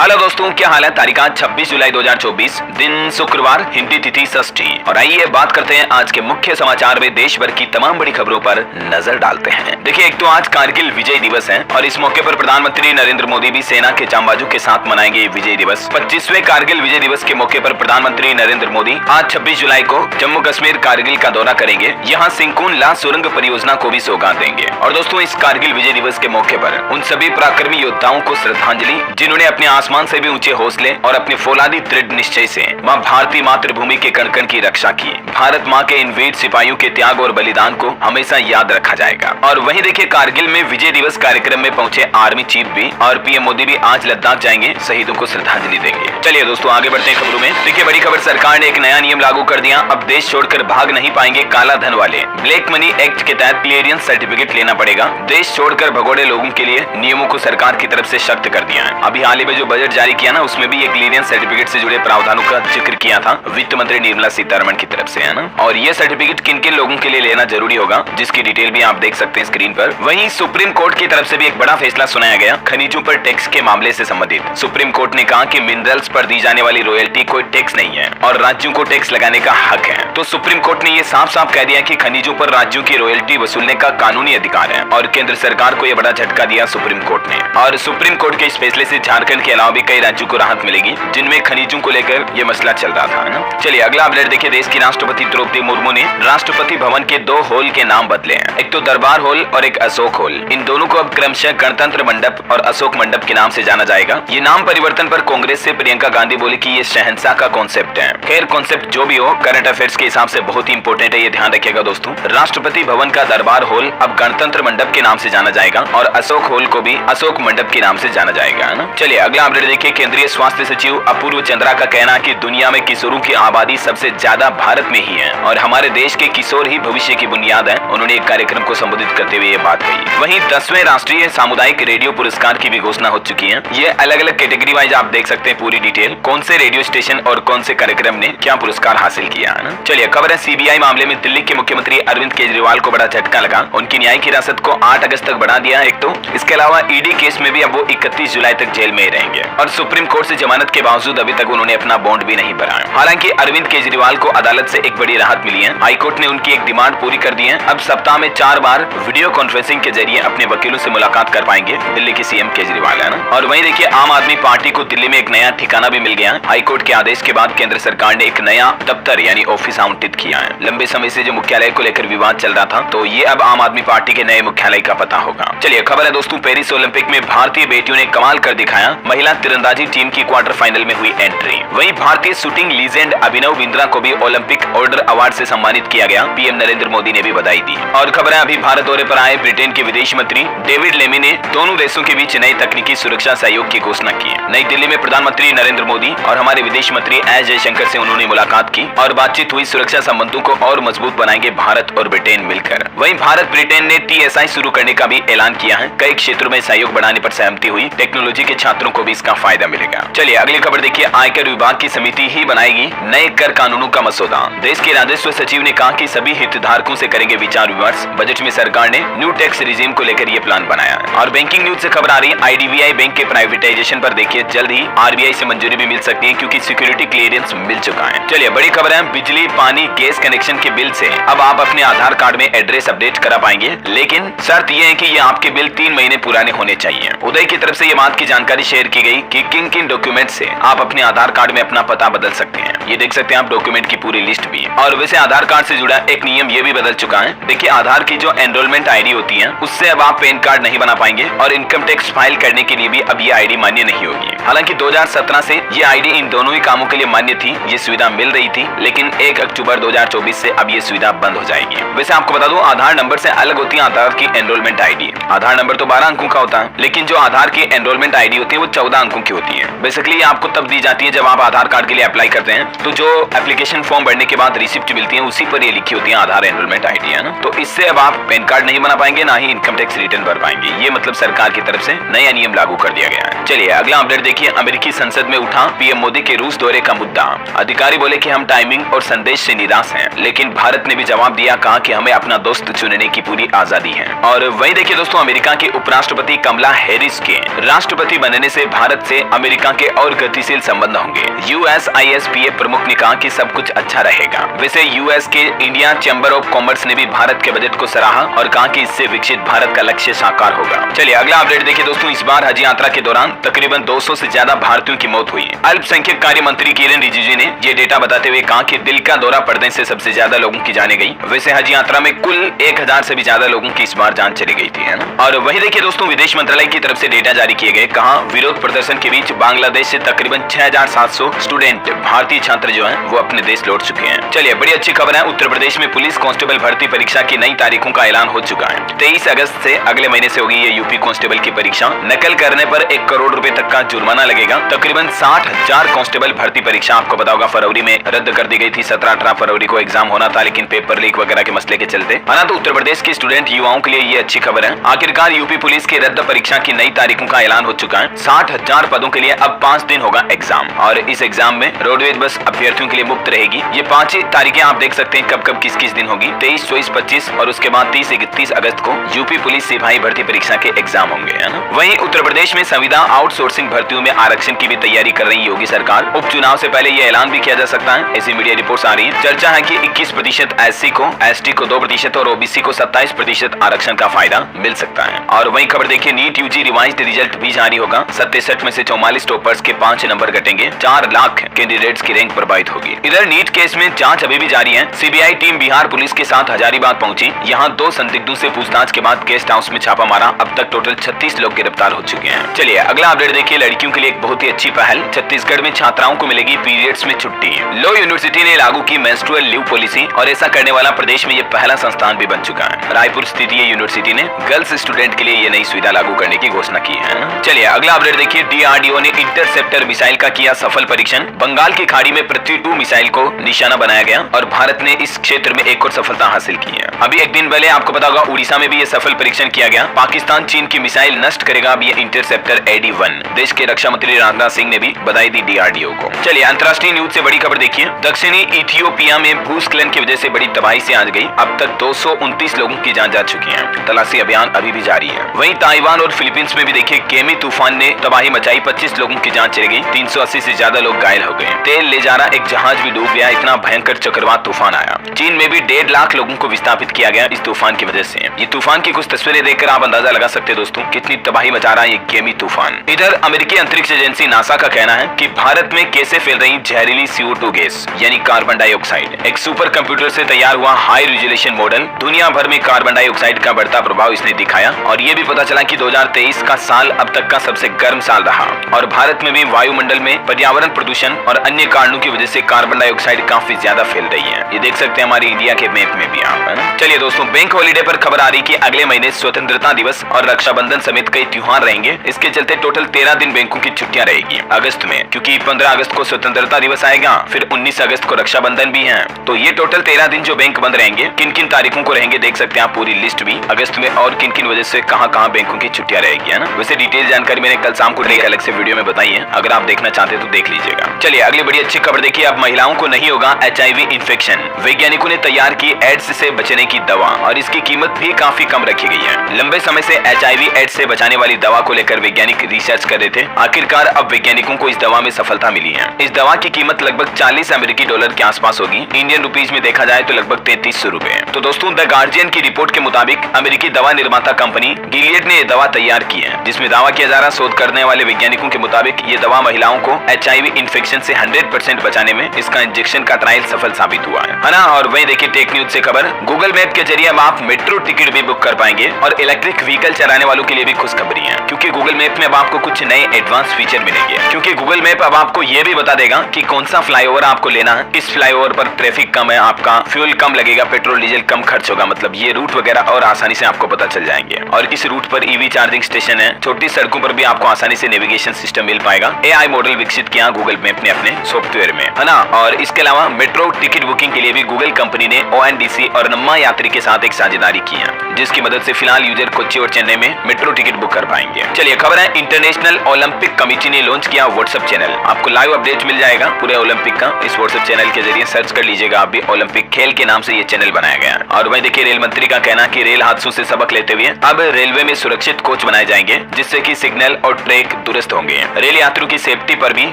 Hello दोस्तों, क्या हाल है। तारीख आज 26 जुलाई 2024, दिन शुक्रवार, हिंदी तिथि षष्ठी। और आइए बात करते हैं आज के मुख्य समाचार में देश भर की तमाम बड़ी खबरों पर नजर डालते हैं। देखिए, एक तो आज कारगिल विजय दिवस है और इस मौके पर प्रधानमंत्री नरेंद्र मोदी भी सेना के जांबाजों के साथ मनाएंगे विजय दिवस। 25वें कारगिल विजय दिवस के मौके पर प्रधानमंत्री नरेंद्र मोदी आज 26 जुलाई को जम्मू कश्मीर कारगिल का दौरा करेंगे। यहाँ सिंकुन ला सुरंग परियोजना को भी सौगात देंगे। और दोस्तों, इस कारगिल विजय दिवस के मौके पर उन सभी पराक्रमी योद्धाओं को श्रद्धांजलि जिन्होंने अपने आसमान से भी ऊंचे हौसले और अपने फौलादी दृढ़ निश्चय से मां भारतीय मातृभूमि के कण कण की रक्षा की। भारत मां के इन वीर सिपाहियों के त्याग और बलिदान को हमेशा याद रखा जाएगा। और वहीं देखिए, कारगिल में विजय दिवस कार्यक्रम में पहुंचे आर्मी चीफ भी और पीएम मोदी भी आज लद्दाख जाएंगे, शहीदों को श्रद्धांजलि देंगे। चलिए दोस्तों, आगे बढ़ते हैं खबरों में। देखिए, बड़ी खबर, सरकार ने एक नया नियम लागू कर दिया। अब देश छोड़कर भाग नहीं पाएंगे काला धन वाले। ब्लैक मनी एक्ट के तहत क्लियरेंस सर्टिफिकेट लेना पड़ेगा। देश छोड़कर भगोड़े लोगों के लिए नियमों को सरकार की तरफ से सख्त कर दिया है। अभी हाल ही में जो बजट जारी किया ना, उसमें भी एक क्लियरेंस सर्टिफिकेट से जुड़े प्रावधानों का जिक्र किया था वित्त मंत्री निर्मला सीतारमण की तरफ से, है ना। और ये सर्टिफिकेट किन किन लोगों के लिए लेना जरूरी होगा, जिसकी डिटेल भी आप देख सकते हैं स्क्रीन पर। वहीं सुप्रीम कोर्ट की तरफ से भी एक बड़ा फैसला सुनाया गया खनिजों पर टैक्स के मामले से संबंधित। सुप्रीम कोर्ट ने कहा कि मिनरल्स पर दी जाने वाली रॉयल्टी कोई टैक्स नहीं है और राज्यों को टैक्स लगाने का हक है। तो सुप्रीम कोर्ट ने ये साफ साफ कह दिया कि खनिजों पर राज्यों की रॉयल्टी वसूलने का कानूनी अधिकार है। और केंद्र सरकार को यह बड़ा झटका दिया सुप्रीम कोर्ट ने। और सुप्रीम कोर्ट के इस फैसले से झारखंड के अलावा भी कई राज्यों को राहत मिलेगी जिनमें खनिजों को लेकर यह मसला चल रहा था, ना। चलिए अगला अपडेट देखिए। देश की राष्ट्रपति द्रौपदी मुर्मू ने राष्ट्रपति भवन के 2 हॉल के नाम बदले हैं। एक तो दरबार हॉल और एक अशोक हॉल। इन दोनों को अब क्रमशः गणतंत्र मंडप और अशोक मंडप के नाम से जाना जाएगा। ये नाम परिवर्तन पर कांग्रेस से प्रियंका गांधी बोली कि ये शहंशाह का कॉन्सेप्ट है। खैर, कॉन्सेप्ट जो भी हो, करंट अफेयर्स के हिसाब से बहुत ही इंपॉर्टेंट है, ये ध्यान रखिएगा दोस्तों। राष्ट्रपति भवन का दरबार हॉल अब गणतंत्र मंडप के नाम से जाना जाएगा और अशोक हॉल को भी अशोक मंडप के नाम से जाना जाएगा, है ना। चलिए अगला अपडेट देखिए। केंद्रीय स्वास्थ्य सचिव अपूर्व चंद्रा का कहना है कि दुनिया में किशोरों की आबादी सबसे ज्यादा भारत में ही है और हमारे देश के किशोर ही भविष्य की बुनियाद है। उन्होंने एक कार्यक्रम को संबोधित करते हुए ये बात कही। वहीं 10वें राष्ट्रीय सामुदायिक रेडियो पुरस्कार की भी घोषणा हो चुकी है। ये अलग अलग कैटेगरी वाइज आप देख सकते हैं पूरी डिटेल, कौन से रेडियो स्टेशन और कौन से कार्यक्रम ने क्या पुरस्कार हासिल किया, है ना। चलिए खबर है, सीबीआई मामले में दिल्ली के मुख्यमंत्री अरविंद केजरीवाल को बड़ा झटका लगा। उनकी न्यायिक हिरासत को 8 अगस्त तक बढ़ा दिया। एक तो इसके अलावा ईडी केस में भी अब वो 31 जुलाई तक जेल में ही रहेंगे और सुप्रीम कोर्ट से जमानत के बावजूद अभी तक उन्होंने अपना बॉन्ड भी नहीं भरा है। हालांकि अरविंद केजरीवाल को अदालत से एक बड़ी राहत मिली है। हाईकोर्ट ने उनकी एक डिमांड पूरी कर दी है। अब सप्ताह में 4 बार वीडियो कॉन्फ्रेंसिंग के जरिए अपने वकीलों से मुलाकात कर पाएंगे दिल्ली के सीएम केजरीवाल, है ना। और वहीं देखिए, आम आदमी पार्टी को दिल्ली में एक नया ठिकाना भी मिल गया। हाईकोर्ट के आदेश के बाद केंद्र सरकार ने एक नया दफ्तर यानी ऑफिस आवंटित किया है। लंबे समय से जो मुख्यालय को लेकर विवाद चल रहा था, तो ये अब आम आदमी पार्टी के नए मुख्यालय का पता होगा। चलिए खबर है दोस्तों, पेरिस ओलंपिक में भारतीय बेटियों ने कमाल कर दिखाया। महिला तीरंदाजी टीम की क्वार्टर फाइनल में हुई एंट्री। वहीं भारतीय शूटिंग लीजेंड अभिनव बिंद्रा को भी ओलंपिक ऑर्डर अवार्ड से सम्मानित किया गया। पीएम नरेंद्र मोदी ने भी बधाई दी। और खबर है, अभी भारत दौरे पर आए ब्रिटेन के विदेश मंत्री डेविड लेमी ने दोनों देशों के बीच नई तकनीकी सुरक्षा सहयोग की घोषणा की। नई दिल्ली में प्रधानमंत्री नरेंद्र मोदी और हमारे विदेश मंत्री एस जयशंकर से उन्होंने मुलाकात की और बातचीत हुई। सुरक्षा संबंधों को और मजबूत बनाएंगे भारत और ब्रिटेन मिलकर। वहीं भारत ब्रिटेन ने TSI शुरू करने का भी ऐलान किया है। कई क्षेत्रों में सहयोग बढ़ाने पर सहमति हुई। टेक्नोलॉजी के छात्रों को भी इसका फायदा मिलेगा। चलिए अगली खबर देखिए। आयकर विभाग की समिति ही बनाएगी नए कर कानूनों का मसौदा। देश के राजस्व सचिव ने कहा कि सभी हितधारकों से करेंगे विचार विमर्श। बजट में सरकार ने न्यू टैक्स रिजीम को लेकर यह प्लान बनाया है। और बैंकिंग न्यूज से खबर आ रही है, IDBI बैंक के प्राइवेटाइजेशन पर देखिए जल्द ही RBI से मंजूरी भी मिल सकती है क्योंकि सिक्योरिटी क्लियरेंस मिल चुका है। चलिए बड़ी खबर है, बिजली पानी गैस कनेक्शन के बिल से अब आप अपने आधार कार्ड में एड्रेस अपडेट करा पाएंगे, लेकिन शर्त यह है कि ये आपके बिल 3 महीने पुराने होने चाहिए। उदय की तरफ से ये बात की जानकारी शेयर की गई कि किन किन डॉक्यूमेंट से आप अपने आधार कार्ड में अपना पता बदल सकते हैं। ये देख सकते हैं आप डॉक्यूमेंट की पूरी लिस्ट भी। और वैसे आधार कार्ड से जुड़ा एक नियम ये भी बदल चुका है। देखिए, आधार की जो एनरोलमेंट ID होती है उससे अब आप पैन कार्ड नहीं बना पाएंगे और इनकम टैक्स फाइल करने के लिए भी अब ये ID मान्य नहीं होगी। हालांकि 2017 से ये ID इन दोनों ही कामों के लिए मान्य थी, ये सुविधा मिल रही थी, लेकिन 1 अक्टूबर 2024 से अब ये सुविधा बंद हो जाएगी। वैसे आपको बता दूं, आधार नंबर से अलग होती है आधार की एनरोलमेंट ID। आधार नंबर तो 12 अंकों का होता है, लेकिन जो आधार की एनरोलमेंट ID होती है वो 14 अंकों की होती है। बेसिकली आपको तब दी जाती है जब आप आधार कार्ड के लिए अप्लाई करते हैं, तो जो एप्लीकेशन फॉर्म भरने के बाद रिसिप्ट मिलती है उसी पर ये लिखी होती है आधार एनरोलमेंट ID, है ना। तो इससे अब आप पैन कार्ड नहीं बना पाएंगे, ना ही इनकम टैक्स रिटर्न भर पाएंगे। ये मतलब सरकार की तरफ से नया नियम लागू कर दिया गया है। चलिए अगला अपडेट देखिए। अमेरिकी संसद में उठा पीएम मोदी के रूस दौरे का मुद्दा। अधिकारी बोले कि हम टाइमिंग और संदेश से निराश हैं, लेकिन भारत ने भी जवाब दिया, कहा कि हमें अपना दोस्त चुनने की पूरी आजादी है। और वही देखिए दोस्तों, अमेरिका के उपराष्ट्रपति कमला हैरिस के राष्ट्रपति बनने से भारत भारत से अमेरिका के और गतिशील संबंध होंगे। USISPA प्रमुख ने कहा कि सब कुछ अच्छा रहेगा। वैसे यूएस के इंडिया चैम्बर ऑफ कॉमर्स ने भी भारत के बजट को सराहा और कहा कि इससे विकसित भारत का लक्ष्य साकार होगा। चलिए अगला अपडेट देखिए दोस्तों। इस बार हज यात्रा के दौरान तकरीबन 200 से ज्यादा भारतीयों की मौत हुई। अल्पसंख्यक कार्य मंत्री किरेन रिजिजू ने ये डेटा बताते हुए कहा कि दिल का दौरा पड़ने से सबसे ज्यादा लोगों की जाने गई। वैसे हज यात्रा में कुल 1000 से भी ज्यादा लोगों की इस बार जान चली गई थी, है ना। और वही देखिए दोस्तों, विदेश मंत्रालय की तरफ से डेटा जारी किए गए। कहा विरोध प्रदर्शन के बीच बांग्लादेश से तकरीबन 6700 स्टूडेंट भारतीय छात्र जो हैं वो अपने देश लौट चुके हैं। चलिए बड़ी अच्छी खबर है। उत्तर प्रदेश में पुलिस कांस्टेबल भर्ती परीक्षा की नई तारीखों का ऐलान हो चुका है। 23 अगस्त से अगले महीने से होगी ये यूपी कांस्टेबल की परीक्षा। नकल करने पर 1 करोड़ रुपए तक का जुर्माना लगेगा। तकरीबन 60,000 कांस्टेबल भर्ती परीक्षा आपको पता होगा फरवरी में रद्द कर दी गई थी। 17-18 फरवरी को एग्जाम होना था, लेकिन पेपर लीक वगैरह के मसले के चलते। हालांकि तो उत्तर प्रदेश के स्टूडेंट युवाओं के लिए ये अच्छी खबर है। आखिरकार यूपी पुलिस की रद्द परीक्षा की नई तारीखों का ऐलान हो चुका है। 60,000 पदों के लिए अब 5 दिन होगा एग्जाम, और इस एग्जाम में रोडवेज बस अभ्यर्थियों के लिए मुफ्त रहेगी। ये 5 तारीखें आप देख सकते हैं कब कब किस किस दिन होगी। 23, 24, 25 और उसके बाद 30-31 अगस्त को यूपी पुलिस सिपाही भर्ती परीक्षा के एग्जाम होंगे, है ना। वहीं उत्तर प्रदेश में संविदा आउटसोर्सिंग भर्तियों में आरक्षण की भी तैयारी कर रही योगी सरकार। उपचुनाव से पहले ये ऐलान भी किया जा सकता है, ऐसी मीडिया रिपोर्ट्स आ रही है। चर्चा है कि 21% SC को, ST को 2% और OBC को 27% आरक्षण का फायदा मिल सकता है। और वही खबर देखिए, नीट UG रिवाइज्ड रिजल्ट भी जारी होगा। 67 में से 44 टॉपर्स के 5 नंबर घटेंगे। 4 लाख कैंडिडेट्स की रैंक प्रभावित होगी। इधर नीट केस में जांच अभी भी जारी है। CBI टीम बिहार पुलिस के साथ हजारीबाग पहुंची। यहां 2 संदिग्धों से पूछताछ के बाद गेस्ट हाउस में छापा मारा। अब तक टोटल 36 लोग गिरफ्तार हो चुके हैं। चलिए अगला अपडेट देखिए, लड़कियों के लिए एक बहुत ही अच्छी पहल। छत्तीसगढ़ में छात्राओं को मिलेगी पीरियड्स में छुट्टी। लो यूनिवर्सिटी ने लागू की मेंस्ट्रुअल लीव पॉलिसी, और ऐसा करने वाला प्रदेश में ये पहला संस्थान भी बन चुका है। रायपुर स्थित ये यूनिवर्सिटी ने गर्ल्स स्टूडेंट के लिए ये नई सुविधा लागू करने की घोषणा की है। चलिए अगला अपडेट देखिए, DRDO ने इंटरसेप्टर मिसाइल का किया सफल परीक्षण। बंगाल की खाड़ी में पृथ्वी 2 मिसाइल को निशाना बनाया गया और भारत ने इस क्षेत्र में एक और सफलता हासिल की है। अभी एक दिन पहले आपको पता होगा उड़ीसा में भी ये सफल परीक्षण किया गया। पाकिस्तान चीन की मिसाइल नष्ट करेगा अब ये इंटरसेप्टर AD-1। देश के रक्षा मंत्री राजनाथ सिंह ने भी बधाई दी DRDO को। चलिए अंतर्राष्ट्रीय न्यूज से बड़ी खबर देखिए, दक्षिणी इथियोपिया में भूस्खलन की वजह से बड़ी तबाही से आज गई। अब तक 229 लोगों की जान जा चुकी है। तलाशी अभियान अभी भी जारी है। वहीं ताइवान और फिलीपींस में भी देखिए केमी तूफान ने तबाही मचाई। 25 लोगों की जान चली गई। 380 से ज्यादा लोग घायल हो गए। तेल ले जा रहा एक जहाज भी डूब गया, इतना भयंकर चक्रवात तूफान आया। चीन में भी 1.5 लाख लोगों को विस्थापित किया गया इस तूफान की वजह से। ये तूफान की कुछ तस्वीरें देखकर आप अंदाजा लगा सकते हैं दोस्तों कितनी तबाही मचा रहा है ये केमी तूफान। इधर अमेरिकी अंतरिक्ष एजेंसी नासा का कहना है कि भारत में कैसे फैल रही जहरीली CO2 गैस यानी कार्बन डाइऑक्साइड। एक सुपर कंप्यूटर से तैयार हुआ हाई रिजोल्यूशन मॉडल दुनिया भर में कार्बन डाइऑक्साइड का बढ़ता प्रभाव इसने दिखाया, और ये भी पता चला कि 2023 का साल अब तक का सबसे गर्म साल रहा। और भारत में भी वायुमंडल में पर्यावरण प्रदूषण और अन्य कारणों की वजह से कार्बन डाइऑक्साइड काफी ज्यादा फैल रही है। ये देख सकते हैं हमारे इंडिया के मैप में भी आप, है ना। चलिए दोस्तों, बैंक हॉलीडे पर खबर आ रही कि अगले महीने स्वतंत्रता दिवस और रक्षाबंधन समेत कई त्योहार रहेंगे। इसके चलते टोटल 13 दिन बैंकों की छुट्टियां रहेगी अगस्त में, क्योंकि 15 अगस्त को स्वतंत्रता दिवस आएगा, फिर 19 अगस्त को रक्षाबंधन भी है। तो ये टोटल 13 दिन जो बैंक बंद रहेंगे। किन किन तारीखों को रहेंगे देख सकते हैं आप पूरी लिस्ट भी अगस्त में, और किन किन वजह से कहां कहां बैंकों की छुट्टियां रहेगी, है ना। वैसे डिटेल जानकारी मैंने कल शाम को एक अलग से वीडियो में बताई है, अगर आप देखना चाहते हैं तो देख लीजिएगा। चलिए अगली बड़ी अच्छी खबर देखिए, अब महिलाओं को नहीं होगा HIV इन्फेक्शन। वैज्ञानिकों ने तैयार की एड्स से बचने की दवा, और इसकी कीमत भी काफी कम रखी गई है। लंबे समय से HIV एड्स से बचाने वाली दवा को लेकर वैज्ञानिक रिसर्च कर रहे थे। आखिरकार अब वैज्ञानिकों को इस दवा में सफलता मिली है। इस दवा की कीमत लगभग $40 के आसपास होगी। इंडियन रुपीज में देखा जाए तो लगभग 3300 रुपए। तो दोस्तों, द गार्जियन की रिपोर्ट के मुताबिक अमेरिकी दवा निर्माता कंपनी गिलियड ने दवा तैयार की है, जिसमें दावा किया जा रहा शोध करने वाले वैज्ञानिकों के मुताबिक ये दवा महिलाओं को HIV इन्फेक्शन से 100% बचाने में इसका इंजेक्शन का ट्रायल सफल साबित हुआ है ना। और वहीं देखिए टेक न्यूज से खबर, गूगल मैप के जरिए अब आप मेट्रो टिकट भी बुक कर पाएंगे, और इलेक्ट्रिक व्हीकल चलाने वालों के लिए भी खुशखबरी है, क्योंकि गूगल मैप में अब आपको कुछ नए एडवांस फीचर मिलेंगे। क्योंकि गूगल मैप अब आपको ये भी बता देगा कि कौन सा फ्लाईओवर आपको लेना है, इस फ्लाईओवर पर ट्रैफिक कम है, आपका फ्यूल कम लगेगा, पेट्रोल डीजल कम खर्च होगा, मतलब ये रूट वगैरह और आसानी से आपको पता चल जाएंगे। और इस रूट पर EV चार्जिंग स्टेशन है। छोटी सड़कों पर भी आपको आसानी से नेविगेशन सिस्टम मिल पाएगा। AI मॉडल विकसित किया गूगल मैप ने अपने सॉफ्टवेयर में, है ना। और इसके अलावा मेट्रो टिकट बुकिंग के लिए भी गूगल कंपनी ने ONDC और नम्मा यात्री के साथ एक साझेदारी की है, जिसकी मदद से फिलहाल यूजर कोच्चि और चेन्नई में मेट्रो टिकट बुक कर पाएंगे। चलिए खबर है, इंटरनेशनल ओलंपिक कमेटी ने लॉन्च किया व्हाट्सएप चैनल। आपको लाइव अपडेट मिल जाएगा पूरे ओलंपिक का इस व्हाट्सएप चैनल के जरिए। सर्च कर लीजिएगा आप भी, ओलंपिक खेल के नाम से ये चैनल बनाया गया है। और वहीं देखिए रेल मंत्री का कहना कि रेल हादसों से सबक लेते हुए अब रेलवे में सुरक्षित कोच बनाए जाएंगे, जिससे कि सिग्नल और ट्रैक दुरुस्त होंगे। रेल यात्रियों की सेफ्टी पर भी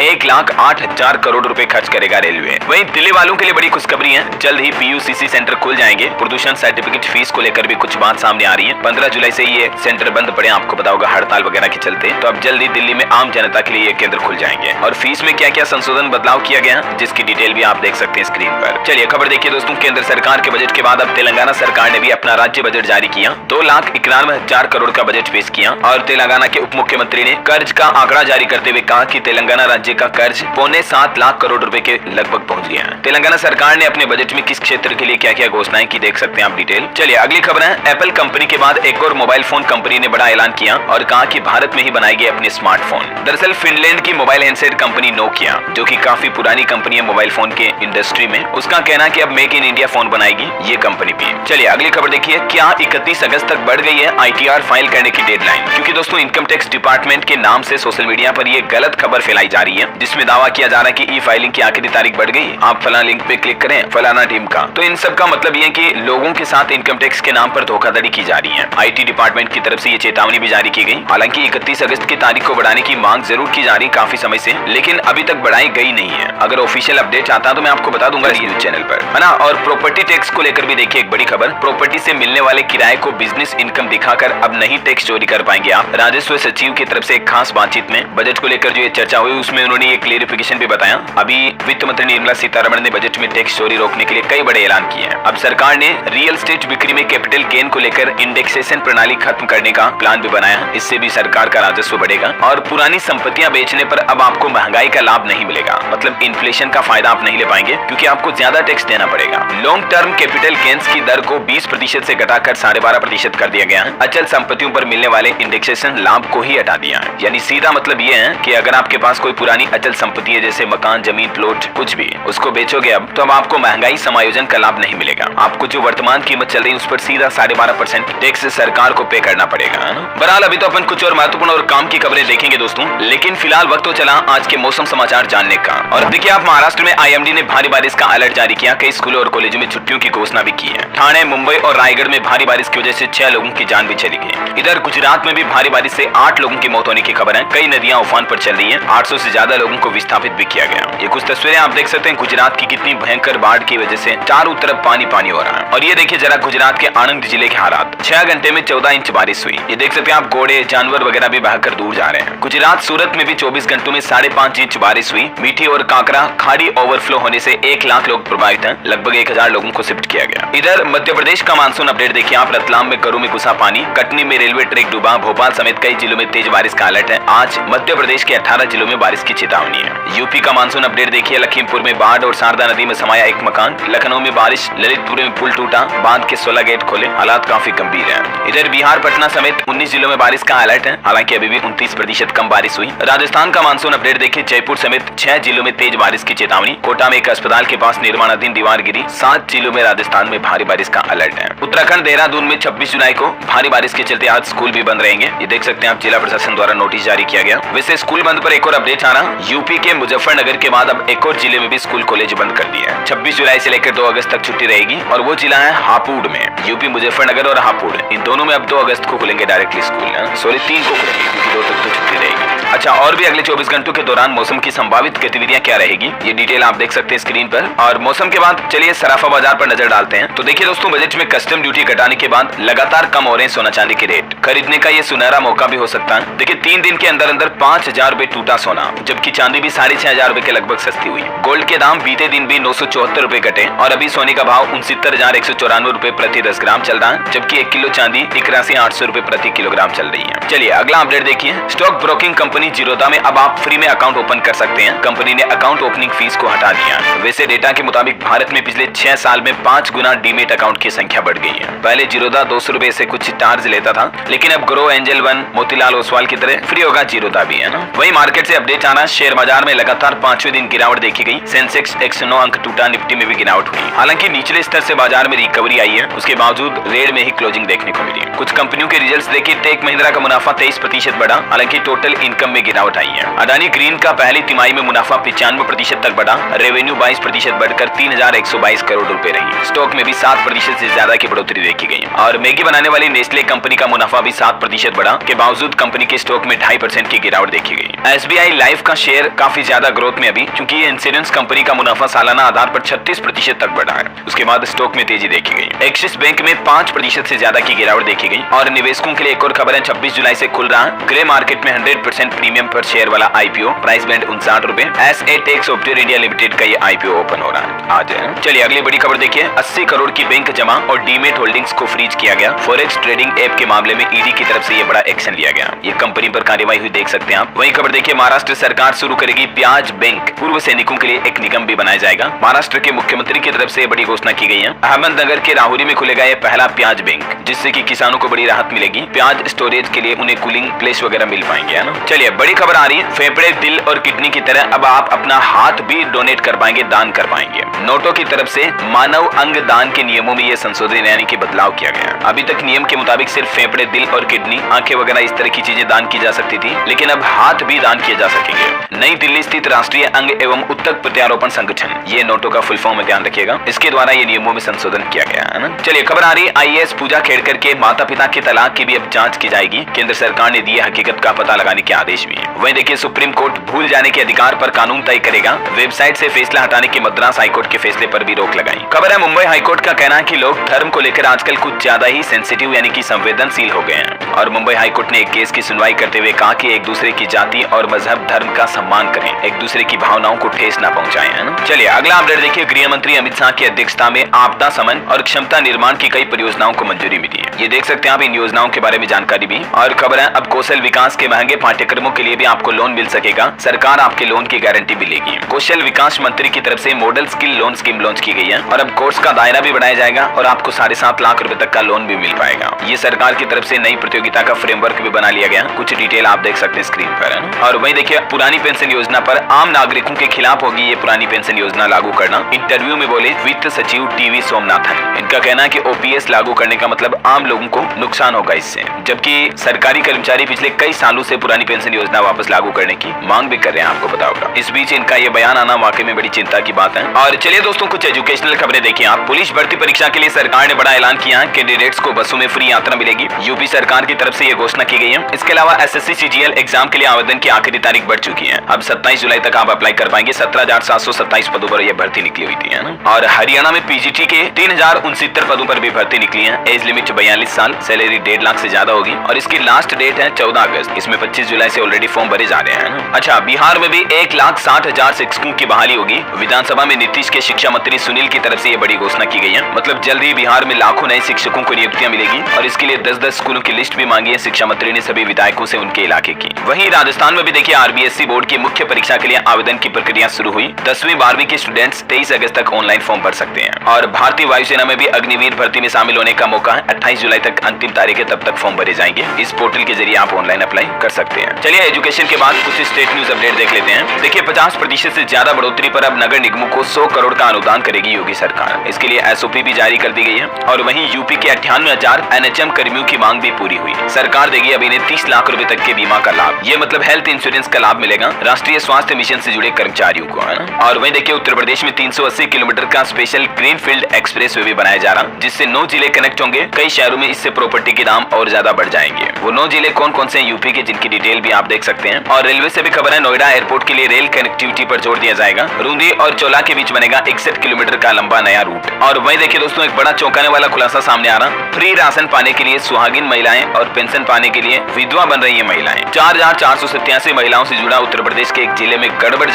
1,08,000 करोड़ रुपए खर्च करेगा रेलवे। वहीं दिल्ली वालों के लिए बड़ी खुशखबरी है, जल्द ही PUCC सेंटर खुल जाएंगे। प्रदूषण सर्टिफिकेट फीस को लेकर भी कुछ बात सामने आ रही है। 15 जुलाई से ये सेंटर बंद पड़े, आपको पता होगा हड़ताल वगैरह के चलते। तो अब जल्द ही दिल्ली में आम जनता के लिए ये केंद्र खुल जाएंगे। और फीस में क्या क्या संशोधन बदलाव किया गया, जिसकी डिटेल भी आप देख सकते हैं स्क्रीन पर। चलिए खबर देखिए दोस्तों, केंद्र सरकार के बजट के बाद अब तेलंगाना सरकार ने भी अपना राज्य बजट जारी किया। 2,91,000 करोड़ का बजट पेश किया। और तेलंगाना के उप मुख्यमंत्री ने कर्ज का आंकड़ा जारी करते हुए कहा कि तेलंगाना राज्य का कर्ज 7.25 लाख करोड़ रुपए के लगभग पहुंच गया है। तेलंगाना सरकार ने अपने बजट में किस क्षेत्र के लिए क्या क्या घोषणाएं की, देख सकते हैं आप डिटेल। चलिए अगली खबर है, एप्पल कंपनी के बाद एक और मोबाइल फोन कंपनी ने बड़ा ऐलान किया और कहा कि भारत में ही बनाएगी अपने स्मार्टफोन। दरअसल फिनलैंड की मोबाइल हैंडसेट कंपनी नोकिया, जो कि काफी पुरानी कंपनी है मोबाइल फोन के इंडस्ट्री में, उसका कहना है कि अब मेक इन इंडिया फोन बनाएगी ये कंपनी भी। चलिए अगली खबर देखिए, क्या 31 अगस्त तक बढ़ गई है ITR फाइल करने की डेडलाइन। क्योंकि दोस्तों इनकम टैक्स डिपार्टमेंट के नाम से सोशल मीडिया पर ये गलत खबर फैलाई जा रही है, जिसमें दावा किया जा रहा है कि ई फाइलिंग की आखिरी तारीख बढ़ गई, आप फलाना लिंक पे क्लिक करें फलाना टीम का। तो इन सब का मतलब ये है कि लोगों के साथ इनकम टैक्स के नाम पर धोखाधड़ी की जा रही है। IT डिपार्टमेंट की तरफ से ये चेतावनी भी जारी की गई। हालांकि 31 अगस्त की तारीख को बढ़ाने की मांग जरूर की जा रही काफी समय से, लेकिन अभी तक बढ़ाई गई नहीं है। अगर ऑफिशियल अपडेट आता है तो मैं आपको बता दूंगा न्यूज चैनल पर, है ना। और प्रॉपर्टी टैक्स को लेकर भी देखिए एक बड़ी खबर, प्रॉपर्टी से मिलने वाले किराए को बिजनेस इनकम दिखाकर अब नहीं टैक्स चोरी कर पाएंगे आप। राजस्व सचिव की तरफ से एक खास बातचीत में बजट को लेकर जो ये चर्चा हुई उसमें उन्होंने ये क्लेरिफिकेशन भी बताया। अभी वित्त मंत्री निर्मला सीतारमण ने बजट में टैक्स चोरी रोकने के लिए कई बड़े ऐलान किए हैं। अब सरकार ने रियल एस्टेट बिक्री में कैपिटल गेन को लेकर इंडेक्सेशन प्रणाली खत्म करने का प्लान भी बनाया। इससे भी सरकार का राजस्व बढ़ेगा। और पुरानी संपत्तियां बेचने पर अब आपको महंगाई का लाभ नहीं मिलेगा, मतलब इन्फ्लेशन का फायदा आप नहीं ले पाएंगे, क्योंकि आपको ज्यादा टैक्स देना पड़ेगा। लॉन्ग टर्म कैपिटल गेन्स की दर को 20% से घटाकर 12.5% कर दिया गया है। अचल संपत्तियों पर मिलने वाले इंडेक्सेशन लाभ को ही हटा दिया है। यानी सीधा मतलब ये है कि अगर आपके पास कोई पुरानी अचल संपत्ति है, जैसे मकान, जमीन, प्लॉट, कुछ भी, उसको बेचोगे अब, तो अब आपको महंगाई समायोजन का लाभ नहीं मिलेगा। आपको जो वर्तमान कीमत चल रही है उस पर सीधा 12.5% टैक्स सरकार को पे करना पड़ेगा। बहरहाल अभी तो अपन कुछ और महत्वपूर्ण और काम की खबरें देखेंगे दोस्तों, लेकिन फिलहाल वक्त तो चला आज के मौसम समाचार जानने का। और देखिए आप, महाराष्ट्र में IMD ने भारी बारिश का अलर्ट जारी किया। कई स्कूलों और कॉलेजों में छुट्टियों की घोषणा भी की है। ठाणे, मुंबई और रायगढ़ में भारी बारिश की वजह से 6 लोगों की जान भी चली गई। इधर गुजरात में भी भारी बारिश से 8 लोगों की मौत होने की खबर है। कई नदियां उफान पर चल रही है। 800 से ज्यादा लोगों को विस्थापित भी किया गया। ये कुछ तस्वीरें आप देख सकते हैं गुजरात की कितनी भयंकर बाढ़ की वजह से चारों तरफ पानी पानी हो रहा है। और ये देखिए जरा गुजरात के आणंद जिले के हालात, 6 घंटे में 14 इंच बारिश हुई। ये देख सकते हैं आप, घोड़े, जानवर वगैरह भी बहकर दूर जा रहे हैं। गुजरात सूरत में भी 24 घंटों में 5.5 इंच बारिश हुई। मीठी और काकरा खाड़ी ओवरफ्लो होने से 1 लाख लोग प्रभावित हैं। लगभग 1000 लोगों को शिफ्ट किया गया। इधर मध्य प्रदेश का मानसून अपडेट देखिए आप, रतलाम में करू में घुसा पानी, कटनी में रेलवे ट्रैक डूबा, भोपाल समेत कई जिलों में तेज बारिश का अलर्ट है। आज मध्य प्रदेश के 18 जिलों में बारिश की चेतावनी है। यूपी का मानसून अपडेट देखिए, लखीमपुर में बाढ़ और शारदा नदी में समाया एक मकान, लखनऊ में बारिश, ललितपुर में पुल टूटा, बांध के 16 गेट खोले, हालात काफी गंभीर है। इधर बिहार, पटना समेत 19 जिलों में बारिश का अलर्ट है। हालांकि अभी भी 29% कम बारिश हुई। राजस्थान का मानसून अपडेट देखिए, जयपुर समेत 6 जिलों में तेज बारिश की चेतावनी, कोटा में एक अस्पताल के पास निर्माणाधीन दीवार गिरी, 7 जिलों में राजस्थान में भारी बारिश का अलर्ट है। उत्तराखंड, देहरादून में 26 जुलाई को भारी बारिश के चलते आज स्कूल भी बंद रहेंगे। ये देख सकते हैं आप, जिला प्रशासन द्वारा नोटिस जारी किया गया। वैसे स्कूल बंद पर एक और अपडेट आ रहा, यूपी के मुजफ्फरनगर के बाद अब एक और जिले में भी स्कूल कॉलेज बंद कर दिया है। 26 जुलाई से लेकर 2 अगस्त तक छुट्टी रहेगी। और वो जिला है हापुड़ में। यूपी मुजफ्फरनगर और हापुड़, इन दोनों में अब 2 अगस्त को खुलेंगे डायरेक्टली स्कूल। सॉरी 3 को खुलेंगे, क्योंकि 2 तक तो छुट्टी रहेगी। अच्छा, और भी अगले 24 घंटों के दौरान मौसम की संभावित गतिविधियां क्या रहेगी, ये डिटेल आप देख सकते हैं स्क्रीन पर। और मौसम के बाद चलिए सराफा बाजार पर नजर डालते हैं। तो देखिए दोस्तों, बजट में कस्टम ड्यूटी घटाने के बाद लगातार कम हो रहे हैं सोना चांदी के रेट। खरीदने का ये सुनहरा मौका भी हो सकता है। देखिए 3 दिन के अंदर अंदर 5000 रुपए टूटा सोना, जबकि चांदी भी 6500 रुपए के लगभग सस्ती हुई। गोल्ड के दाम बीते दिन भी 974 रुपए घटे और अभी सोने का भाव 69,194 रुपए प्रति 10 ग्राम चल रहा है, जबकि 1 किलो चांदी 81,800 रुपए प्रति किलोग्राम चल रही है। चलिए अगला अपडेट देखिए, स्टॉक ब्रोकिंग कंपनी जीरोधा में अब आप फ्री में अकाउंट ओपन कर सकते हैं। कंपनी ने अकाउंट ओपनिंग फीस को हटा दिया। वैसे डेटा के मुताबिक भारत में पिछले 6 साल में 5 गुना डीमेट अकाउंट की संख्या बढ़ गई है। पहले जीरोधा 200 रुपए से कुछ चार्ज लेता था, लेकिन अब grow, angel one, Motilal Oswal की तरह फ्री होगा जीरोधा भी, है ना। वही मार्केट से अपडेट आना, शेयर बाजार में लगातार 5वें दिन गिरावट देखी गई। सेंसेक्स 109 अंक टूटा, निफ्टी में भी गिरावट हुई। हालांकि निचले स्तर से बाजार में रिकवरी आई है, उसके बावजूद रेड में ही क्लोजिंग देखने को मिली। कुछ कंपनियों के रिजल्ट्स देखिए, टेक महिंद्रा का मुनाफा 23% बढ़ा, हालांकि टोटल इनकम में गिरावट आई है। अडानी ग्रीन का पहली तिमाही में मुनाफा 95% तक बढ़ा, रेवेन्यू 22% बढ़कर 3122 करोड़ रुपए रही। स्टॉक में भी 7% से ज्यादा की बढ़ोतरी देखी गई। और मैगी बनाने वाली नेस्ले कंपनी का मुनाफा भी 7% बढ़ा के बावजूद कंपनी के स्टॉक में 2.5% की गिरावट देखी गई। SBI लाइफ का शेयर काफी ज्यादा ग्रोथ में अभी, क्योंकि ये इंश्योरेंस कंपनी का मुनाफा सालाना आधार पर 36% तक बढ़ा है। उसके बाद स्टॉक में तेजी देखी गई। एक्सिस बैंक में 5% से ज्यादा की गिरावट देखी गई। और निवेशकों के लिए एक और खबर है, 26 जुलाई से खुल रहा ग्रे मार्केट में 100% प्रीमियम पर शेयर वाला IPO, प्राइस बैंड 59 रुपए। एसएटेक सॉफ्टवेयर इंडिया लिमिटेड का ये IPO ओपन हो रहा है आज। चलिए अगली बड़ी खबर देखिए, 80 करोड़ की बैंक जमा और डीमेट होल्डिंग्स को फ्रीज किया गया। फॉरेक्स ट्रेडिंग ऐप के मामले में ईडी की तरफ से ये बड़ा एक्शन लिया गया। ये कंपनी पर कार्रवाई हुई, देख सकते हैं आप। वही खबर देखिए, महाराष्ट्र सरकार शुरू करेगी प्याज बैंक। पूर्व सैनिकों के लिए एक निगम भी बनाया जाएगा। महाराष्ट्र के मुख्यमंत्री की तरफ से बड़ी घोषणा की गई है। अहमदनगर के राहुरी में खुलेगा ये पहला प्याज बैंक, जिससे कि किसानों को बड़ी राहत मिलेगी। प्याज स्टोरेज के लिए उन्हें कूलिंग प्लेस वगैरह मिल पाएंगे, है ना। चलिए बड़ी खबर आ रही है, फेफड़े, दिल और किडनी की तरह अब आप अपना हाथ भी डोनेट कर पाएंगे, दान कर पाएंगे। नोटो की तरफ से मानव अंग दान के नियमों में यह संशोधन यानी कि बदलाव किया गया। अभी तक नियम के मुताबिक सिर्फ फेफड़े, दिल और किडनी, आंखें वगैरह इस तरह की चीजें दान की जा सकती थी, लेकिन अब हाथ भी दान किए जा सकेंगे। नई दिल्ली स्थित राष्ट्रीय अंग एवं उत्तक प्रत्यारोपण संगठन, ये नोटो का फुल फॉर्म में ध्यान रखिएगा, इसके द्वारा ये नियमों में संशोधन किया गया है ना। चलिए खबर आ रही, IAS पूजा खेड़कर के माता पिता के तलाक की भी अब जांच की जाएगी। केंद्र सरकार ने दिए हकीकत का पता लगाने के आदेश भी। वहीं देखिए, सुप्रीम कोर्ट भूल जाने के अधिकार पर कानून तय करेगा। वेबसाइट से फैसला हटाने की मद्रास हाईकोर्ट के फैसले पर भी रोक लगाई। खबर है, मुंबई हाईकोर्ट का कहना है कि लोग धर्म को लेकर आजकल कुछ ज्यादा ही सेंसिटिव यानी कि संवेदनशील हो गए हैं। और मुंबई हाईकोर्ट ने एक केस की सुनवाई करते हुए कहा कि एक दूसरे की जाति और मजहब, धर्म का सम्मान करें, एक दूसरे की भावनाओं को ठेस न पहुंचाएं, है ना। चलिए अगला अपडेट देखिए, गृह मंत्री अमित शाह की अध्यक्षता में आपदा शमन और क्षमता निर्माण की कई परियोजनाओं को मंजूरी मिली है। ये देख सकते हैं आप इन योजनाओं के बारे में जानकारी भी। और खबर है, अब कौशल विकास के महंगे पाठ्यक्रमों के लिए भी आपको लोन मिल सकेगा। सरकार आपके लोन की गारंटी भी लेगी। कौशल विकास मंत्री की तरफ से model skill loan scheme launch की गई है और अब कोर्स का दायरा भी बढ़ाया जाएगा और आपको 7.5 लाख रुपए तक का लोन भी मिल पाएगा। ये सरकार की तरफ से नई प्रतियोगिता का फ्रेमवर्क भी बना लिया गया। कुछ डिटेल आप देख सकते हैं स्क्रीन पर, है ना। और वहीं देखिए, पुरानी पेंशन योजना पर आम नागरिकों के खिलाफ होगी ये पुरानी पेंशन योजना लागू करना। इंटरव्यू में बोले वित्त सचिव टीवी सोमनाथन। इनका कहना है कि OPS लागू करने का मतलब आम लोगों को नुकसान होगा इससे, जबकि सरकारी कर्मचारी पिछले कई सालों से पुरानी पेंशन योजना वापस लागू करने की मांग भी कर रहे हैं, आपको पता होगा। इस बीच इनका ये बयान आना वाकई में बड़ी चिंता की बात है। और चलिए दोस्तों, कुछ एजुकेशनल खबरें देखिए आप। पुलिस भर्ती परीक्षा के लिए सरकार ने बड़ा ऐलान किया है। कैंडिडेट्स को बसों में फ्री यात्रा मिलेगी। यूपी सरकार की तरफ से ये घोषणा की गई है। इसके अलावा SSC CGL एग्जाम के लिए आवेदन की आखिरी तारीख बढ़ चुकी है। अब 27 जुलाई तक आप अप्लाई कर पाएंगे। 17,727 पदों पर यह भर्ती निकली हुई थी, है ना। और हरियाणा में PGT के 3069 पदों पर भी भर्ती निकली है। एज लिमिट 42 साल, सैलरी 1.5 लाख से ज्यादा होगी और इसकी लास्ट डेट है 14 अगस्त। इसमें 25 जुलाई से ऑलरेडी फॉर्म भरे जा रहे हैं ना। अच्छा, बिहार में भी 1,60,000 शिक्षकों की बहाली होगी। विधानसभा में नीतीश के शिक्षा मंत्री सुनील की तरफ से ये बड़ी घोषणा की गई है। मतलब जल्द ही बिहार में लाखों नए शिक्षकों को नियुक्तियां मिलेगी और इसके लिए 10-10 स्कूलों की लिस्ट भी मांगी है शिक्षा मंत्री ने सभी विधायकों से उनके इलाके की। वहीं राजस्थान में भी देखिए, RBSC बोर्ड की मुख्य परीक्षा के लिए आवेदन की प्रक्रिया शुरू हुई। 10वीं 12वीं के स्टूडेंट्स 23 अगस्त तक ऑनलाइन फॉर्म भर सकते हैं। और भारतीय वायुसेना में भी अग्निवीर भर्ती में शामिल होने का मौका है। 28 जुलाई तक अंतिम तारीख है, तब तक फॉर्म भरे जाएंगे। इस पोर्टल के जरिए आप ऑनलाइन अप्लाई कर सकते हैं। चलिए एजुकेशन के बाद कुछ स्टेट न्यूज अपडेट देख लेते हैं। देखिए, 50% से ज्यादा बढ़ोतरी पर अब नगर निगमों को 100 करोड़ का अनुदान करेगी योगी सरकार। इसके लिए SOP भी जारी कर दी गई है। और वहीं यूपी के 98,000 NHM कर्मियों की मांग भी पूरी हुई। सरकार देगी अब इन्हें 30 लाख रुपए तक के बीमा का लाभ। ये मतलब हेल्थ इंश्योरेंस का लाभ मिलेगा राष्ट्रीय स्वास्थ्य मिशन से जुड़े कर्मचारियों को, है ना। और वहीं देखिए, उत्तर प्रदेश में 380 किलोमीटर का स्पेशल ग्रीनफील्ड एक्सप्रेस वे भी बनाया जा रहा, जिससे 9 जिले कनेक्ट होंगे। कई शहरों में इससे प्रॉपर्टी के दाम और ज्यादा बढ़ जाएंगे। वो 9 जिले कौन कौन से यूपी के, जिनकी डिटेल भी आप देख सकते हैं। और रेलवे से भी खबर है, नोएडा एयरपोर्ट के लिए रेल कनेक्टिविटी पर जोर दिया जाएगा। रूंदी और चोला के बीच बनेगा 61 किलोमीटर का लंबा नया रूट। और वहीं देखिए दोस्तों, एक बड़ा चौंकाने वाला खुलासा सामने आ रहा। फ्री राशन पाने के लिए सुहागिन महिलाएं और पेंशन पाने के लिए विधवा बन रही है महिलाएं। 4,487 महिलाओं से जुड़ा उत्तर प्रदेश के एक जिले में गड़बड़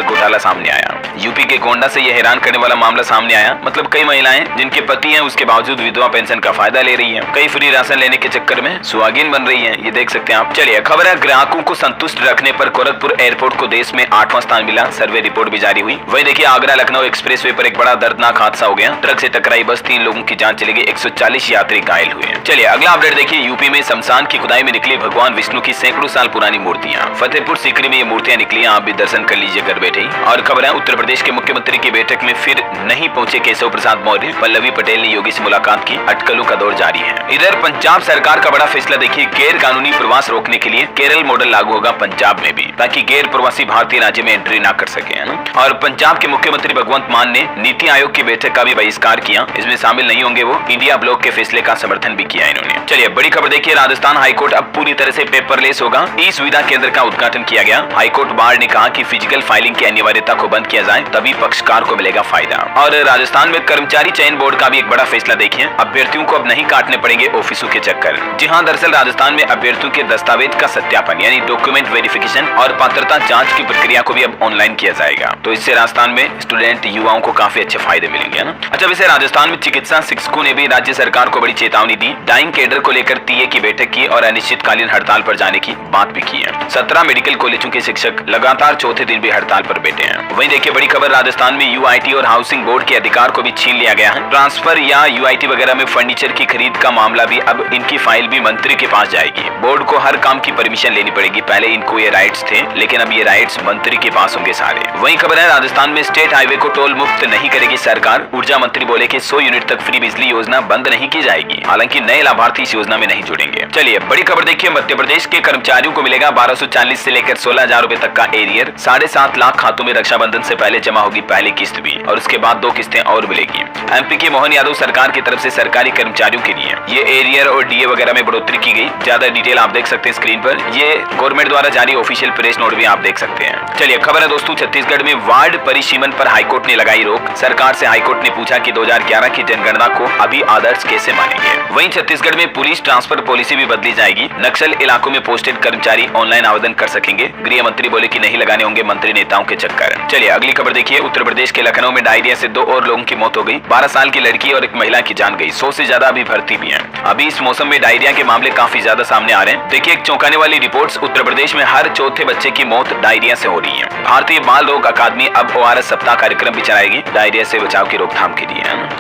घोटाला सामने आया। यूपी के गोंडा से यह हैरान करने वाला मामला सामने आया। मतलब कई महिलाएं जिनके पति हैं उसके बावजूद विधवा पेंशन का फायदा ले रही हैं। कई फ्री राशन लेने के चक्कर में सुहागिन बन रही हैं, ये देख सकते हैं आप। चलिए खबर है, ग्राहकों को संतुष्ट रखने पर गोरखपुर एयरपोर्ट को देश में 8वां स्थान मिला। सर्वे रिपोर्ट भी जारी हुई। वही देखिए, आगरा लखनऊ एक्सप्रेसवे पर एक बड़ा दर्दनाक हादसा हो गया। ट्रक से टकराई बस, 3 लोगों की जान चली गई, 140 यात्री घायल हुए। चलिए अगला अपडेट देखिए, यूपी में शमशान की खुदाई में निकली भगवान विष्णु की सैकड़ों साल पुरानी मूर्तियां। फतेहपुर सीकरी में ये मूर्तियां निकली, आप भी दर्शन कर लीजिए घर बैठे ही। और खबर है, उत्तर प्रदेश के मुख्यमंत्री की बैठक में फिर नहीं पहुंचे केशव प्रसाद मौर्य। पल्लवी पटेल ने योगी से मुलाकात की, अटकलों का दौर जारी है। इधर पंजाब सरकार का बड़ा फैसला देखिए, गैर कानूनी प्रवास रोकने के लिए केरल मॉडल लागू होगा पंजाब में भी, ताकि गैर प्रवासी भारतीय राज्य में एंट्री ना कर सके, है ना। और पंजाब के मुख्यमंत्री भगवंत मान ने नीति आयोग की बैठक का भी बहिष्कार किया, इसमें शामिल नहीं होंगे वो। इंडिया ब्लॉक के फैसले का समर्थन भी किया इन्होंने। चलिए बड़ी खबर देखिए, राजस्थान हाईकोर्ट अब पूरी तरह से पेपरलेस होगा। ई सुविधा केंद्र का उद्घाटन किया गया। हाईकोर्ट बार ने कहा कि फिजिकल फाइलिंग की अनिवार्यता को बंद किया जाए, तभी पक्षकार को मिलेगा फायदा। और राजस्थान में कर्मचारी चयन बोर्ड का भी एक बड़ा फैसला देखिए, अभ्यर्थियों को अब नहीं काटने पड़ेंगे ऑफिसों के चक्कर। जी हां, दरअसल राजस्थान में अभ्यर्थियों के दस्तावेज का सत्यापन यानी डॉक्यूमेंट वेरिफिकेशन और पात्रता जांच की प्रक्रिया को भी अब ऑनलाइन किया जाएगा। तो इससे राजस्थान में स्टूडेंट युवाओं को काफी अच्छे फायदे मिलेंगे ना। अच्छा, वैसे राजस्थान में चिकित्सा शिक्षकों ने भी राज्य सरकार को बड़ी चेतावनी दी। डाइंग कैडर को लेकर टीए की बैठक की और अनिश्चितकालीन हड़ताल पर जाने की बात भी की है। 17 मेडिकल कॉलेजों के शिक्षक लगातार चौथे दिन भी हड़ताल पर बैठे हैं। वहीं देखिए बड़ी खबर, राजस्थान में यूआईटी और हाउसिंग बोर्ड के अधिकार को भी छीन लिया गया है। ट्रांसफर या यूआईटी वगैरह में फर्नीचर की खरीद का मामला भी अब इनकी फाइल भी मंत्री के पास जाएगी। बोर्ड को हर काम की परमिशन लेनी पड़ेगी। पहले इनको ये राइट्स थे, लेकिन अब ये राइट्स मंत्री के पास होंगे सारे। वहीं खबर है, राजस्थान में स्टेट हाईवे को टोल मुक्त नहीं करेगी सरकार। ऊर्जा मंत्री बोले कि 100 यूनिट तक फ्री बिजली योजना बंद नहीं की जाएगी। हालांकि नए लाभार्थी इस योजना में नहीं जुड़ेंगे। चलिए बड़ी खबर देखिए, मध्य प्रदेश के कर्मचारियों को मिलेगा 1240 से लेकर 16,000 रुपए तक का एरियर। 7.5 लाख खातों में रक्षाबंधन से पहले जमा होगी पहली किस्त भी, और उसके बाद 2 किस्तें और मिलेगी। एमपी के मोहन यादव सरकार की तरफ से सरकारी कर्मचारियों के लिए ये एरियर और डीए वगैरह में बढ़ोतरी की गई। ज्यादा डिटेल आप देख सकते हैं स्क्रीन पर। ये गवर्नमेंट द्वारा जारी ऑफिशियल प्रेस नोट भी आप देख सकते हैं। चलिए खबर है दोस्तों, छत्तीसगढ़ में वार्ड परिसीमन पर हाईकोर्ट ने लगाई रोक। सरकार से हाईकोर्ट ने पूछा कि 2011 की जनगणना को अभी आदर्श कैसे मानेंगे। वहीं छत्तीसगढ़ में पुलिस ट्रांसफर पॉलिसी भी बदली जाएगी। नक्सल इलाकों में पोस्टेड कर्मचारी ऑनलाइन आवेदन कर सकेंगे। गृह मंत्री बोले कि नहीं लगाने होंगे मंत्री नेताओं के चक्कर। चलिए अगली खबर देखिए, उत्तर प्रदेश के लखनऊ में डायरिया से 2 और लोगों की मौत हो गई। 12 साल की लड़की और एक महिला की जान गई। 100 से ज्यादा अभी भर्ती भी हैं। अभी इस मौसम में डायरिया के मामले काफी ज्यादा सामने आ रहे हैं। देखिए एक चौंकाने वाली रिपोर्ट्स, उत्तर प्रदेश में हर चौथे बच्चे की मौत डायरिया से हो रही है। भारतीय बाल रोग अकादमी अब ORS सप्ताह कार्यक्रम भी चलाएगी डायरिया से बचाव की रोकथाम के लिए।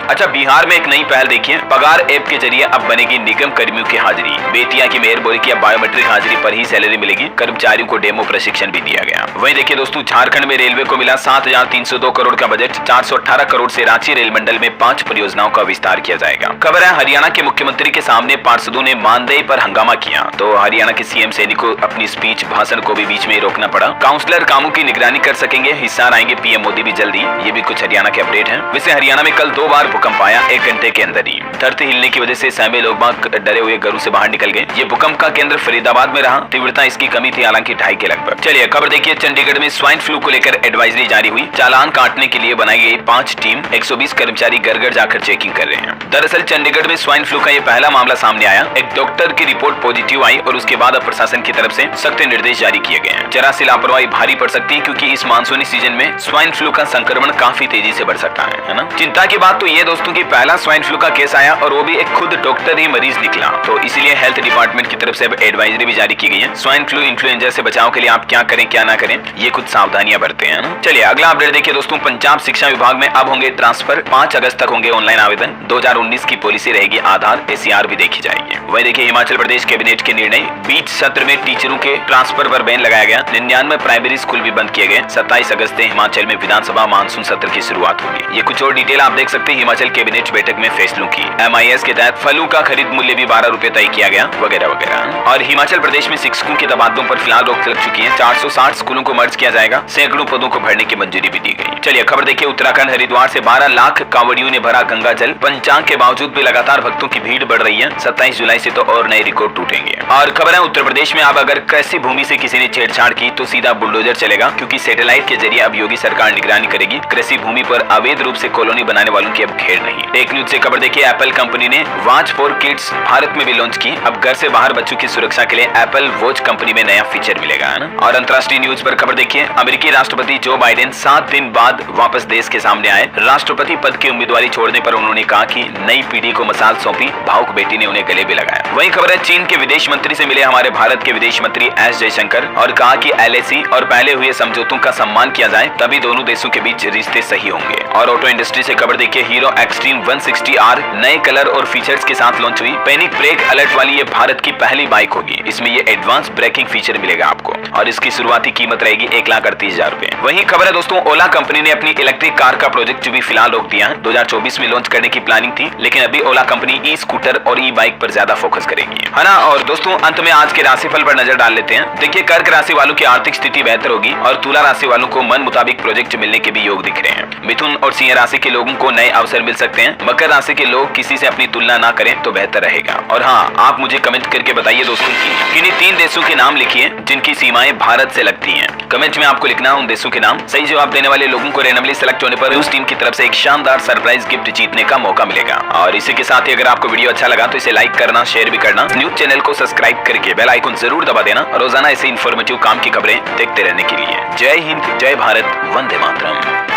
अच्छा, बिहार में एक नई पहल देखिए, पगार ऐप के जरिए अब बनेगी निगम कर्मियों की हाजिरी। बेतिया की मेयर बोली कि अब बायोमेट्रिक हाजिरी पर ही सैलरी मिलेगी। कर्मचारियों को डेमो प्रशिक्षण भी दिया गया। वहीं देखिए दोस्तों, झारखंड में रेलवे को मिला 7,302 करोड़ का बजट। 418 करोड़ से रांची रेल मंडल में 5 परियोजनाओं का विस्तार किया जाएगा। खबर है, हरियाणा के मुख्यमंत्री के सामने पार्षदों ने मानदेय पर हंगामा किया, तो हरियाणा के सीएम सैनी को अपनी स्पीच भाषण को भी बीच में रोकना पड़ा। काउंसलर कामों की निगरानी कर सकेंगे, हिसार आएंगे पीएम मोदी भी जल्दी। ये भी कुछ हरियाणा के अपडेट है। वैसे हरियाणा में कल 2 बार भूकंप आया 1 घंटे के अंदर ही। धरती हिलने की वजह से सहमे लोग डरे हुए घरों से बाहर निकल गए। ये भूकंप का केंद्र फरीदाबाद में रहा। तीव्रता इसकी कमी थी हालांकि 2.5 के लगभग। चलिए खबर देखिए, चंडीगढ़ में स्वाइन फ्लू को लेकर एडवाइजरी जारी हुई। चालान काटने के लिए बनाई गई 5 टीम। 120 कर्मचारी घर घर जाकर चेकिंग कर रहे हैं। दरअसल चंडीगढ़ में स्वाइन फ्लू का ये पहला मामला सामने आया। एक डॉक्टर की रिपोर्ट पॉजिटिव आई और उसके बाद अब प्रशासन की तरफ से सख्त निर्देश जारी किए गए हैं। जरा सी लापरवाही भारी पड़ सकती है, क्योंकि इस मानसूनी सीजन में स्वाइन फ्लू का संक्रमण काफी तेजी से बढ़ सकता है ना। चिंता की बात तो ये दोस्तों की पहला स्वाइन फ्लू का केस आया और वो भी एक खुद डॉक्टर ही मरीज निकला। तो इसलिए हेल्थ डिपार्टमेंट की तरफ से अब एडवाइजरी भी जारी की गई है। स्वाइन फ्लू इन्फ्लुएंजा से बचाव के लिए आप क्या करें क्या ना करें, ये कुछ सावधानियां बरतें, है ना। चलिए अगला अपडेट देखिए दोस्तों, पंजाब शिक्षा विभाग में अब होंगे ट्रांसफर। 5 अगस्त तक होंगे ऑनलाइन आवेदन। 2019 की पॉलिसी रहेगी आधार, ACR भी देखी जाएगी। वही देखिए हिमाचल प्रदेश कैबिनेट के निर्णय, बीच सत्र में टीचरों के ट्रांसफर पर बैन लगाया गया। 99 प्राइमरी स्कूल भी बंद किए गए। 27 अगस्त से हिमाचल में विधानसभा मानसून सत्र की शुरुआत होगी। ये कुछ और डिटेल आप देख सकते हैं हिमाचल कैबिनेट बैठक में फैसलों की। MIS के तहत फलों का खरीद मूल्य भी 12 रुपए तय किया गया, वगैरह वगैरह। और हिमाचल प्रदेश में शिक्षकों के तबादलों पर फिलहाल रोक लग चुकी है। 460 स्कूलों को मर्ज किया जाएगा। सैकड़ों पदों को भरने की मंजूरी भी दी गई। चलिए खबर देखिए, उत्तराखंड हरिद्वार से 12 लाख कांवड़ियों ने भरा गंगा जल। पंचांग के बावजूद भी लगातार भक्तों की भीड़ बढ़ रही है। 27 जुलाई से तो और नए रिकॉर्ड टूटेंगे। और खबर है, उत्तर प्रदेश में अब अगर कृषि भूमि से किसी ने छेड़छाड़ की तो सीधा बुलडोजर चलेगा, क्योंकि सैटेलाइट के जरिए अब योगी सरकार निगरानी करेगी। कृषि भूमि पर अवैध रूप से कॉलोनी बनाने वालों की अब खेड़ नहीं। टेक न्यूज से खबर देखिए, एप्पल कंपनी ने वॉच फॉर किड्स भारत में भी लॉन्च की। अब घर से बाहर बच्चों की सुरक्षा के लिए एप्पल वॉच कंपनी में नया फीचर मिलेगा, है ना। और अंतर्राष्ट्रीय न्यूज पर खबर देखिए, अमेरिकी राष्ट्रपति जो बाइडेन 7 दिन बाद वापस देश के सामने आए। राष्ट्रपति पद की उम्मीदवारी छोड़ने पर उन्होंने कहा कि नई पीढ़ी को मसाल सौंपी। भावुक बेटी ने उन्हें गले भी लगाया। वहीं खबर है, चीन के विदेश मंत्री से मिले हमारे भारत के विदेश मंत्री एस जयशंकर और कहा कि LAC और पहले हुए समझौतों का सम्मान किया जाए, तभी दोनों देशों के बीच रिश्ते सही होंगे। और ऑटो इंडस्ट्री से खबर देखिए, हीरो एक्सट्रीम 160R नए कलर और फीचर्स के साथ लॉन्च हुई। पैनिक ब्रेक अलर्ट वाली ये भारत की पहली बाइक होगी। इसमें ये एडवांस ब्रेकिंग फीचर मिलेगा आपको और इसकी शुरुआती कीमत रहेगी 1,38,000 रुपए। वहीं खबर है दोस्तों, दोस्तों ओला कंपनी ने अपनी इलेक्ट्रिक कार का प्रोजेक्ट भी फिलहाल रोक दिया है। 2024 में लॉन्च करने की प्लानिंग थी, लेकिन अभी ओला कंपनी ई स्कूटर और ई बाइक पर ज्यादा फोकस करेगी, है ना। और दोस्तों अंत में आज के राशिफल पर नजर डाल लेते हैं। देखिए कर्क राशि वालों की आर्थिक स्थिति बेहतर होगी और तुला राशि वालों को मन मुताबिक प्रोजेक्ट मिलने के भी योग दिख रहे हैं। मिथुन और सिंह राशि के लोगों को नए अवसर मिल सकते हैं। मकर राशि के लोग किसी से अपनी तुलना ना करें तो बेहतर रहेगा। और हाँ, आप मुझे कमेंट करके बताइए दोस्तों कि किन्हीं 3 देशों के नाम लिखिए जिनकी सीमाएं भारत से लगती हैं। कमेंट में आपको लिखना उन देशों के नाम। सही जवाब देने वाले लोगों को रैंडमली सेलेक्ट होने पर उस टीम की तरफ से एक शानदार सरप्राइज गिफ्ट जीतने का मौका मिलेगा। और इसी के साथ ही अगर आपको वीडियो अच्छा लगा तो इसे लाइक करना, शेयर भी करना, न्यूज चैनल को सब्सक्राइब करके बेल आइकन जरूर दबा देना और रोजाना ऐसे इन्फॉर्मेटिव काम की खबरें देखते रहने के लिए। जय हिंद, जय भारत, वंदे मातरम।